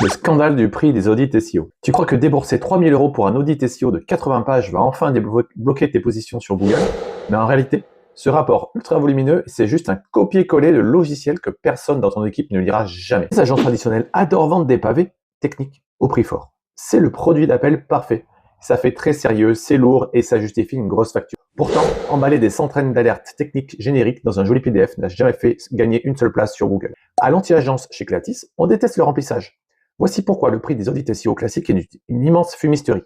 Le scandale du prix des audits SEO. Tu crois que débourser 3000 € pour un audit SEO de 80 pages va enfin bloquer tes positions sur Google? Mais en réalité, ce rapport ultra volumineux, c'est juste un copier-coller de logiciel que personne dans ton équipe ne lira jamais. Les agences traditionnelles adorent vendre des pavés techniques au prix fort. C'est le produit d'appel parfait. Ça fait très sérieux, c'est lourd et ça justifie une grosse facture. Pourtant, emballer des centaines d'alertes techniques génériques dans un joli PDF n'a jamais fait gagner une seule place sur Google. À l'anti-agence chez Clatis, on déteste le remplissage. Voici pourquoi le prix des audits SEO classiques est une immense fumisterie.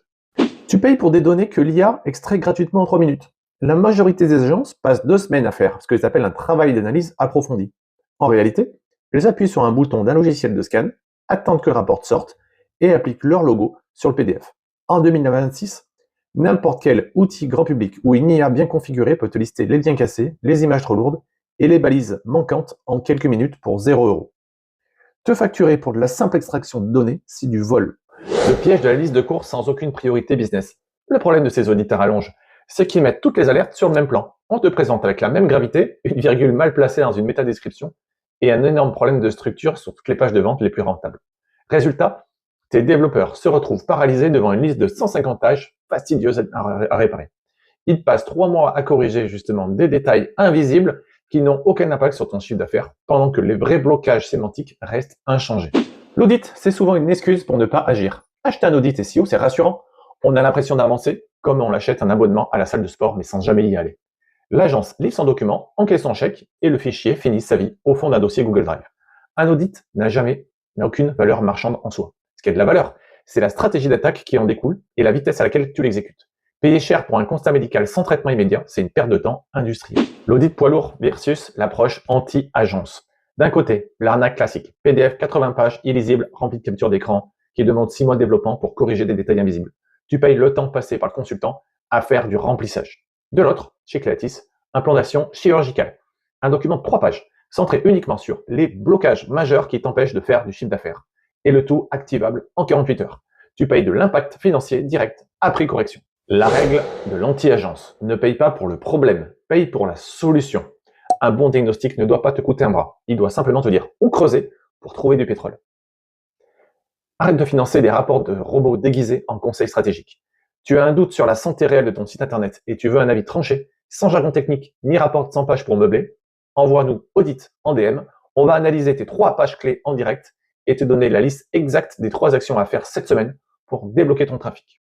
Tu payes pour des données que l'IA extrait gratuitement en 3 minutes. La majorité des agences passent 2 semaines à faire ce qu'ils appellent un travail d'analyse approfondi. En réalité, elles appuient sur un bouton d'un logiciel de scan, attendent que le rapport sorte et appliquent leur logo sur le PDF. En 2026, n'importe quel outil grand public ou une IA bien configurée peut te lister les liens cassés, les images trop lourdes et les balises manquantes en quelques minutes pour 0 €. Te facturer pour de la simple extraction de données, c'est du vol. Le piège de la liste de courses sans aucune priorité business. Le problème de ces audits à rallonge, c'est qu'ils mettent toutes les alertes sur le même plan. On te présente avec la même gravité une virgule mal placée dans une métadescription et un énorme problème de structure sur toutes les pages de vente les plus rentables. Résultat, tes développeurs se retrouvent paralysés devant une liste de 150 pages fastidieuses à réparer. Ils passent 3 mois à corriger justement des détails invisibles qui n'ont aucun impact sur ton chiffre d'affaires, pendant que les vrais blocages sémantiques restent inchangés. L'audit, c'est souvent une excuse pour ne pas agir. Acheter un audit SEO, c'est rassurant. On a l'impression d'avancer, comme on l'achète un abonnement à la salle de sport, mais sans jamais y aller. L'agence livre son document, encaisse son chèque, et le fichier finit sa vie au fond d'un dossier Google Drive. Un audit n'a aucune valeur marchande en soi. Ce qui a de la valeur, c'est la stratégie d'attaque qui en découle et la vitesse à laquelle tu l'exécutes. Payer cher pour un constat médical sans traitement immédiat, c'est une perte de temps industrielle. L'audit poids lourd versus l'approche anti-agence. D'un côté, l'arnaque classique, PDF 80 pages, illisible, rempli de captures d'écran, qui demande 6 mois de développement pour corriger des détails invisibles. Tu payes le temps passé par le consultant à faire du remplissage. De l'autre, chez Clatis, un plan d'action chirurgical. Un document de 3 pages, centré uniquement sur les blocages majeurs qui t'empêchent de faire du chiffre d'affaires. Et le tout activable en 48 heures. Tu payes de l'impact financier direct à prix correction. La règle de l'anti-agence. Ne paye pas pour le problème, paye pour la solution. Un bon diagnostic ne doit pas te coûter un bras. Il doit simplement te dire où creuser pour trouver du pétrole. Arrête de financer des rapports de robots déguisés en conseils stratégiques. Tu as un doute sur la santé réelle de ton site internet et tu veux un avis tranché, sans jargon technique ni rapport de 100 pages pour meubler, envoie-nous audit en DM. On va analyser tes 3 pages clés en direct et te donner la liste exacte des 3 actions à faire cette semaine pour débloquer ton trafic.